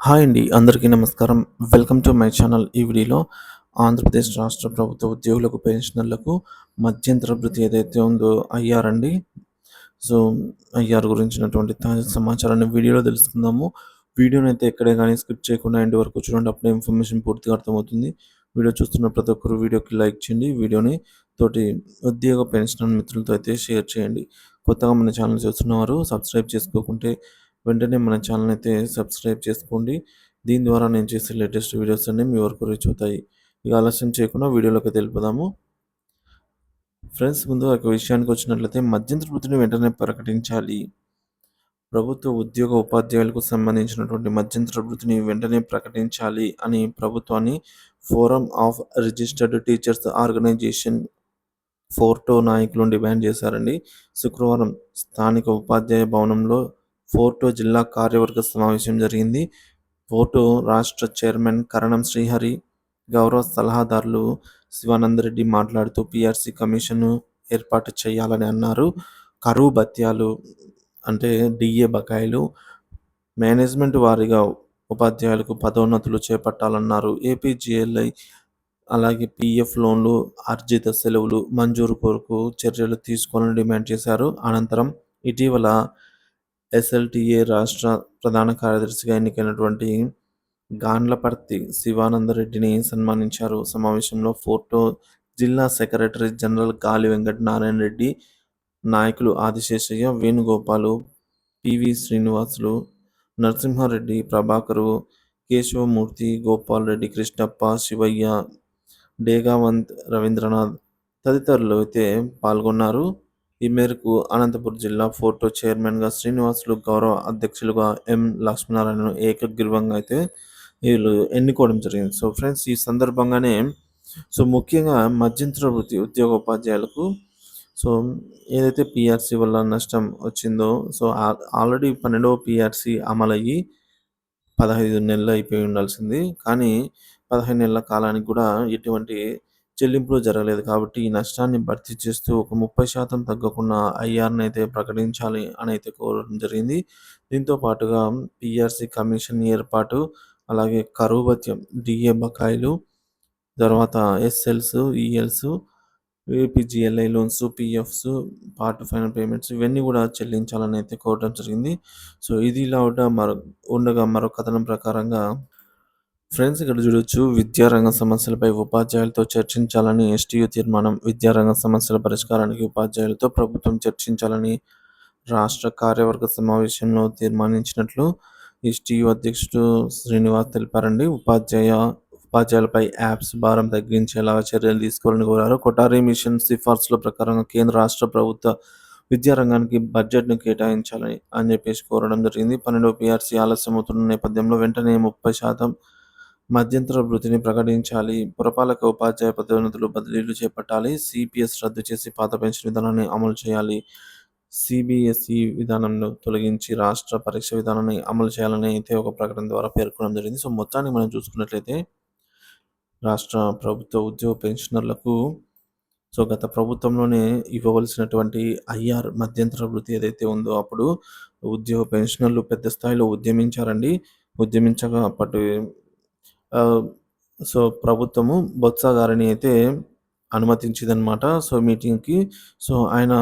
Hi అండి. అందరికీ నమస్కారం. Welcome to my channel. ఈ వీడియోలో ఆంధ్రప్రదేశ్ రాష్ట్ర ప్రభుత్వ ఉద్యోగులకు, పెన్షనర్లకు మధ్యంతర భృతి ఏదైతే ఉందో ఐఆర్ సో, ఐఆర్ గురించినటువంటి తాజా సమాచారాన్ని వీడియోలో తెలుసుకుందాము. వీడియోనైతే ఎక్కడే గానీ స్కిప్ చేయకుండా ఎండ్ వరకు చూడండి. అప్పుడే ఇన్ఫర్మేషన్ పూర్తిగా అర్థమవుతుంది. వీడియో చూస్తున్న ప్రతి ఒక్కరు వీడియోకి లైక్ చేయండి. వీడియోని తోటి ఉద్యోగ పెన్షనర్ మిత్రులతో అయితే షేర్ చేయండి. కొత్తగా మన ఛానల్ చూస్తున్నవారు సబ్స్క్రైబ్ చేసుకోకుంటే వెంటనే మన ఛానల్ అయితే సబ్స్క్రైబ్ చేసుకోండి. దీని ద్వారా నేను చేసే లేటెస్ట్ వీడియోస్ అన్నీ మీ వరకు రీచ్ అవుతాయి. ఇక ఆలస్యం చేయకుండా వీడియోలోకి వెళ్ళిపోదాము. ఫ్రెండ్స్, ముందు ఒక విషయానికి వచ్చినట్లయితే మధ్యంతర వృత్తిని వెంటనే ప్రకటించాలి. ప్రభుత్వ ఉద్యోగ ఉపాధ్యాయులకు సంబంధించినటువంటి మధ్యంతర వృత్తిని వెంటనే ప్రకటించాలి అని ప్రభుత్వాన్ని forum of registered teachers organisation FORTO నాయకులు డిమాండ్ చేశారండి. శుక్రవారం స్థానిక ఉపాధ్యాయ భవనంలో ఫోర్టో జిల్లా కార్యవర్గ సమావేశం జరిగింది. ఫోర్టో రాష్ట్ర చైర్మన్ కరణం శ్రీహరి, గౌరవ సలహాదారులు శివానందరెడ్డి మాట్లాడుతూ పీఆర్సీ కమిషన్ ఏర్పాటు చేయాలని అన్నారు. కరువు భత్యాలు అంటే డిఏ బకాయిలు, మేనేజ్మెంట్ వారీగా ఉపాధ్యాయులకు పదోన్నతులు చేపట్టాలన్నారు. ఏపీజీఎల్ఐ అలాగే పీఎఫ్ లోన్లు, ఆర్జిత సెలవులు మంజూరు కొరకు చర్యలు తీసుకోవాలని డిమాండ్ చేశారు. అనంతరం ఇటీవల ఎస్ఎల్టీఏ రాష్ట్ర ప్రధాన కార్యదర్శిగా ఎన్నికైనటువంటి గాండ్లపర్తి శివానందరెడ్డిని సన్మానించారు. సమావేశంలో ఫోర్టో జిల్లా సెక్రటరీ జనరల్ గాలి వెంకట నారాయణ రెడ్డి, నాయకులు ఆదిశేషయ్య, వేణుగోపాలు, పివి శ్రీనివాసులు, నరసింహారెడ్డి, ప్రభాకరు, కేశవమూర్తి, గోపాల్ రెడ్డి, కృష్ణప్ప, శివయ్య, డేగావంత్, రవీంద్రనాథ్ తదితరులు అయితే పాల్గొన్నారు. ఈ మేరకు అనంతపురం జిల్లా ఫోర్టో చైర్మన్గా శ్రీనివాసులు, గౌరవ అధ్యక్షులుగా ఎం లక్ష్మీనారాయణను ఏకగ్రీవంగా అయితే వీళ్ళు ఎన్నుకోవడం జరిగింది. సో ఫ్రెండ్స్, ఈ సందర్భంగానే ముఖ్యంగా మధ్యంతర వృత్తి ఉద్యోగోపాధ్యాయులకు సో ఏదైతే పీఆర్సీ వల్ల నష్టం వచ్చిందో ఆల్రెడీ 12వ పీఆర్సీ అమలయ్యి 15 నెలలు అయిపోయి ఉండాల్సింది. కానీ 15 నెలల కాలానికి కూడా ఎటువంటి చెల్లింపులు జరగలేదు. కాబట్టి ఈ నష్టాన్ని భర్తీ చేస్తూ ఒక 30% తగ్గకుండా ఐఆర్‌ని అయితే ప్రకటించాలి అని అయితే కోరడం జరిగింది. దీంతో పాటుగా పీఆర్సీ కమిషన్ ఏర్పాటు, అలాగే కరువు భత్యం, డీఏ బకాయిలు, తర్వాత SLs, ELs, APGLI loans, PFs, part final payments ఇవన్నీ కూడా చెల్లించాలని అయితే కోరడం జరిగింది. ఇది ఇలా ఉండగా మరో కథనం ప్రకారంగా ఫ్రెండ్స్, ఇక్కడ చూడొచ్చు, విద్యారంగ సమస్యలపై ఉపాధ్యాయులతో చర్చించాలని ఎస్టీయూ తీర్మానం. విద్యారంగ సమస్యల పరిష్కారానికి ఉపాధ్యాయులతో ప్రభుత్వం చర్చించాలని రాష్ట్ర కార్యవర్గ సమావేశంలో తీర్మానించినట్లు ఎస్టీయూ అధ్యక్షుడు శ్రీనివాస్ తెలిపారండి. ఉపాధ్యాయులపై యాప్స్ భారం తగ్గించేలా చర్యలు తీసుకోవాలని కోరారు. కొఠారి మిషన్ సిఫార్సుల ప్రకారంగా కేంద్ర రాష్ట్ర ప్రభుత్వ విద్యారంగానికి బడ్జెట్ను కేటాయించాలని అని చెప్పేసి కోరడం జరిగింది. 12వ పీఆర్సీ ఆలస్యమవుతున్న నేపథ్యంలో వెంటనే 30% మధ్యంతర వృత్తిని ప్రకటించాలి. పురపాలక ఉపాధ్యాయ పదోన్నతులు, బదిలీలు చేపట్టాలి. సిపిఎస్ రద్దు చేసి పాత పెన్షన్ విధానాన్ని అమలు చేయాలి. సిబిఎస్ఈ విధానంలో తొలగించి రాష్ట్ర పరీక్ష విధానాన్ని అమలు చేయాలని అయితే ఒక ప్రకటన ద్వారా పేర్కొనడం జరిగింది. మొత్తానికి మనం చూసుకున్నట్లయితే రాష్ట్ర ప్రభుత్వ ఉద్యోగ పెన్షనర్లకు గత ప్రభుత్వంలోనే ఇవ్వవలసినటువంటి ఐఆర్ మధ్యంతర వృత్తి ఏదైతే ఉందో అప్పుడు ఉద్యోగ పెన్షనర్లు పెద్ద స్థాయిలో ఉద్యమించారండి. ఉద్యమించగా అప్పటి ప్రభుత్వము బొత్స గారిని అయితే అనుమతించిందనమాట. మీటింగ్‌కి ఆయన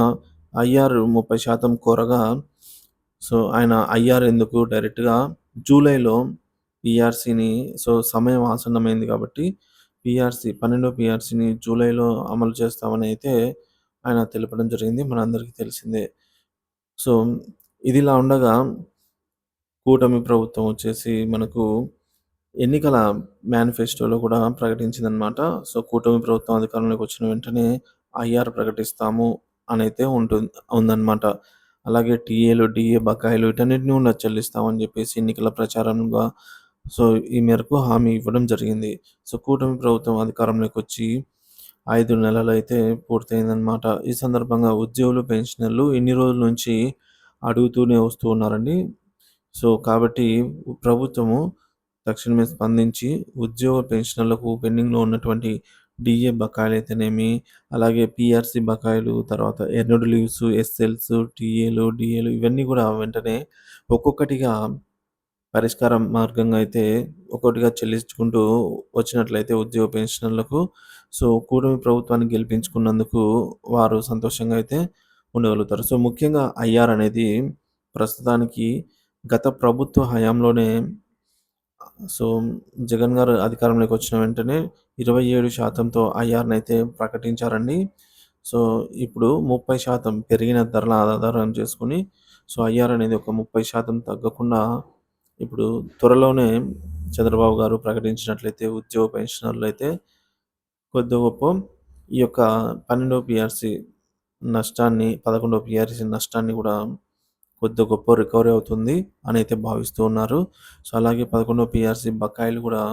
ఐఆర్ 30% కోరగా ఆయన ఐఆర్ ఎందుకు డైరెక్ట్‌గా జూలైలో పీఆర్సీని సమయం ఆసన్నమైంది కాబట్టి 12వ పీఆర్సీని జూలైలో అమలు చేస్తామని అయితే ఆయన తెలపడం జరిగింది. మనందరికీ తెలిసిందే. ఇదిలా ఉండగా కూటమి ప్రభుత్వం వచ్చేసి మనకు ఎన్నికల మేనిఫెస్టోలో కూడా ప్రకటించిందనమాట. కూటమి ప్రభుత్వం అధికారంలోకి వచ్చిన వెంటనే ఐఆర్ ప్రకటిస్తాము అనైతే ఉందనమాట. అలాగే టీఏలు, డిఏ బకాయిలు వీటన్నిటిని కూడా చెల్లిస్తామని చెప్పేసి ఎన్నికల ప్రచారంగా ఈ మేరకు హామీ ఇవ్వడం జరిగింది. కూటమి ప్రభుత్వం అధికారంలోకి వచ్చి 5 నెలలైతే పూర్తయిందనమాట. ఈ సందర్భంగా ఉద్యోగులు, పెన్షనర్లు ఇన్ని రోజుల నుంచి అడుగుతూనే వస్తూ ఉన్నారండి. కాబట్టి ప్రభుత్వము తక్షణమే స్పందించి ఉద్యోగ పెన్షనర్లకు పెండింగ్‌లో ఉన్నటువంటి డీఏ బకాయిలైతేనేమి, అలాగే పీఆర్సీ బకాయిలు, తర్వాత ఎర్న్డ్ లీవ్స్, ఎస్ఎల్స్, టీఏలు, డీఏలు ఇవన్నీ కూడా వెంటనే ఒక్కొక్కటిగా పరిష్కార మార్గంగా అయితే ఒక్కొక్కటిగా చెల్లించుకుంటూ వచ్చినట్లయితే ఉద్యోగ పెన్షనర్లకు సో, కూటమి ప్రభుత్వాన్ని గెలిపించుకున్నందుకు వారు సంతోషంగా అయితే ఉండగలుగుతారు. సో, ముఖ్యంగా ఐఆర్ అనేది ప్రస్తుతానికి గత ప్రభుత్వ హయాంలోనే సో, జగన్ గారు అధికారంలోకి వచ్చిన వెంటనే 27%తో ఐఆర్‌నైతే ప్రకటించారండి. సో, ఇప్పుడు 30% పెరిగిన ధరల ఆధారం చేసుకొని సో, ఐఆర్ అనేది ఒక 30% తగ్గకుండా ఇప్పుడు త్వరలోనే చంద్రబాబు గారు ప్రకటించినట్లయితే ఉద్యోగ పెన్షనర్లయితే కొద్దో గొప్పో ఈ యొక్క 12 పీఆర్‌సీ నష్టాన్ని, 11 పీఆర్‌సీ నష్టాన్ని గూడా కొద్దో గొప్పో రికవరీ అవుతుంది అనైతే భావిస్తూ ఉన్నారు. సో, అలాగే 11 పీఆర్‌సీ బకాయిలు గూడా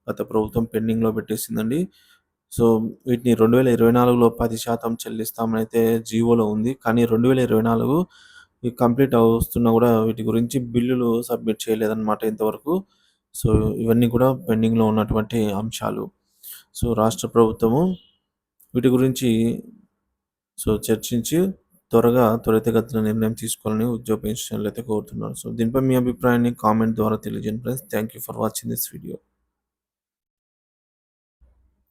గత ప్రభుత్వం పెండింగ్‌లో పెట్టేసిందండి. సో, వీటిని 2024లో 10% చెల్లిస్తామనైతే జీవోలో ఉంది. కానీ 2024 కంప్లీట్ అవుస్తున్నా గూడా వీటి గురించి బిల్లులు సబ్మిట్ చేయలేదన్నమాట ఇంతవరకు. సో, ఇవన్నీ కూడా పెండింగ్‌లో ఉన్నటువంటి అంశాలు. సో, రాష్ట్ర ప్రభుత్వము వీటి గురించి చర్చించి త్వరితగతిన నిర్ణయం తీసుకోవాలని ఉద్యోగ పెన్షనర్లయితే కోరుతున్నారు. సో, దీనిపై మీ అభిప్రాయాన్ని కామెంట్ ద్వారా తెలియజేయండి friends. Thank you for watching this video.